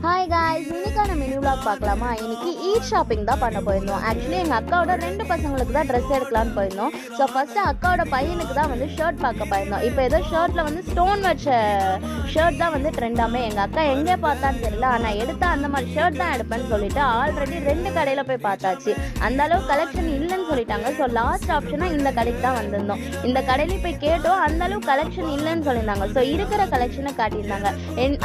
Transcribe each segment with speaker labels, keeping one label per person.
Speaker 1: Hi guys, இன்னைக்கான mini vlog பார்க்கலாமா? இன்னைக்கு ஈட் ஷாப்பிங் தான் பண்ண போயிருந்தோம். ஆக்சுவலி எங்கள் அக்காவோட 2 பசங்களுக்கு தான் ட்ரெஸ் எடுக்கலான்னு போயிருந்தோம். ஸோ ஃபஸ்ட்டு அக்காவோட பையனுக்கு தான் வந்து ஷர்ட் பார்க்க போயிருந்தோம். இப்போ ஏதோ ஷர்ட்டில் வந்து ஸ்டோன் வச்ச ஷர்ட் தான் வந்து ட்ரெண்டாமே. எங்கள் அக்கா எங்கே பார்த்தான்னு தெரியல, ஆனால் எடுத்தால் அந்த மாதிரி ஷர்ட் தான் எடுப்பேன்னு சொல்லிட்டு ஆல்ரெடி 2 கடையில் போய் பார்த்தாச்சு. அந்த அளவு கலெக்ஷன் இல்லைன்னு சொல்லிட்டாங்க. ஸோ லாஸ்ட் ஆப்ஷனாக இந்த கடைக்கு தான் வந்திருந்தோம். இந்த கடையில போய் கேட்டோம், அந்த அளவு கலெக்ஷன் இல்லைன்னு சொல்லியிருந்தாங்க. ஸோ இருக்கிற கலெக்ஷனை காட்டியிருந்தாங்க.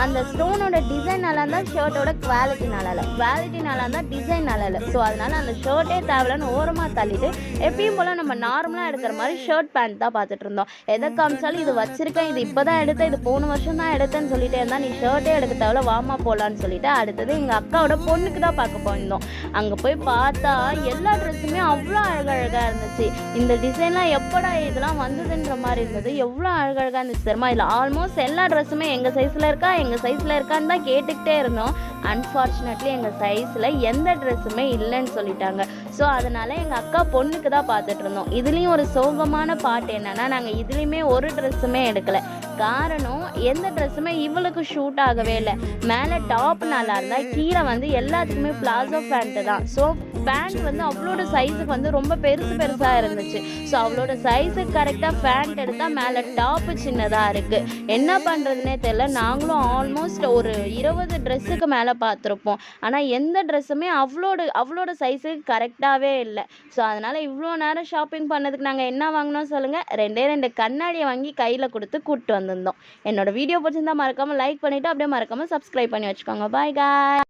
Speaker 1: அந்த ஸ்டோனோட டிசைன் நல்லா இருந்தால் ஷர்ட்டோட குவாலிட்டி நல்லா இருந்தால் டிசைன் நல்லா இல்லை. ஸோ அதனால அந்த ஷர்ட்டே தேவையில்லைன்னு ஓரமாக தள்ளிட்டு எப்பயும் போல் நம்ம நார்மலாக எடுக்கிற மாதிரி ஷர்ட் பேண்ட் தான் பார்த்துட்டு இருந்தோம். எதை காமிச்சாலும் இது வச்சிருக்கேன், இது இப்போ தான் எடுத்தேன், இது போன வருஷம் தான் எடுத்தேன்னு சொல்லிட்டே இருந்தால் நீ ஷர்ட்டே எடுக்க தேவையில்ல, வாமா போகலான்னு சொல்லிட்டு அடுத்தது எங்கள் அக்காவோட பொண்ணுக்கு தான் பார்க்க போயிருந்தோம். அங்கே போய் பார்த்தா எல்லா ட்ரெஸ்ஸுமே அவ்வளோ அழகழகாக இருந்துச்சு. இந்த டிசைன்லாம் எப்படா இதெல்லாம் வந்ததுன்ற மாதிரி இருந்தது. எவ்வளோ அழகழகாக இருந்துச்சு தெரியுமா? இல்லை ஆல்மோஸ்ட் எல்லா ட்ரெஸ்ஸுமே எங்கள் சைஸில் இருக்கான்னு தான் கேட்டுக்கிட்டே இருந்தோம். அன்ஃபார்ச்சுனேட்லி எங்கள் சைஸில் எந்த ட்ரெஸ்ஸுமே இல்லைன்னு சொல்லிட்டாங்க. ஸோ அதனால் எங்கள் அக்கா பொண்ணுக்கு தான் பார்த்துட்டு இருந்தோம். இதுலேயும் ஒரு சோகமான பாட்டு என்னென்னா, நாங்கள் இதுலேயுமே ஒரு ட்ரெஸ்ஸுமே எடுக்கலை. காரணம், எந்த ட்ரெஸ்ஸுமே இவளுக்கு ஷூட் ஆகவே இல்லை. மேலே டாப் நல்லா இருந்தால் கீழே வந்து எல்லாத்துக்குமே பிளாசோ பேண்ட்டு தான். ஸோ பேண்ட் வந்து அவளோட சைஸுக்கு வந்து ரொம்ப பெருசாக இருந்துச்சு. ஸோ அவளோட சைஸுக்கு கரெக்டாக பேண்ட் எடுத்தால் மேலே டாப்பு சின்னதாக இருக்குது. என்ன பண்ணுறதுனே தெரியல. நாங்களும் ஆல்மோஸ்ட் ஒரு 20 ட்ரெஸ்ஸுக்கு மேலே பார்த்துருப்போம். ஆனால் எந்த ட்ரெஸ்ஸுமே அவளோட சைஸுக்கு கரெக்டாகவே இல்லை. ஸோ அதனால் இவ்வளோ நேரம் ஷாப்பிங் பண்ணதுக்கு நாங்கள் என்ன வாங்கினோம் சொல்லுங்கள்? 2 கண்ணாடியை வாங்கி கையில் கொடுத்து கூப்பிட்டு வந்திருந்தோம். என்னோட வீடியோ பிடிச்சிருந்தா மறக்காமல் லைக் பண்ணிவிட்டு அப்படியே மறக்காமல் சப்ஸ்கிரைப் பண்ணி வச்சுக்கோங்க. பாய் காய்.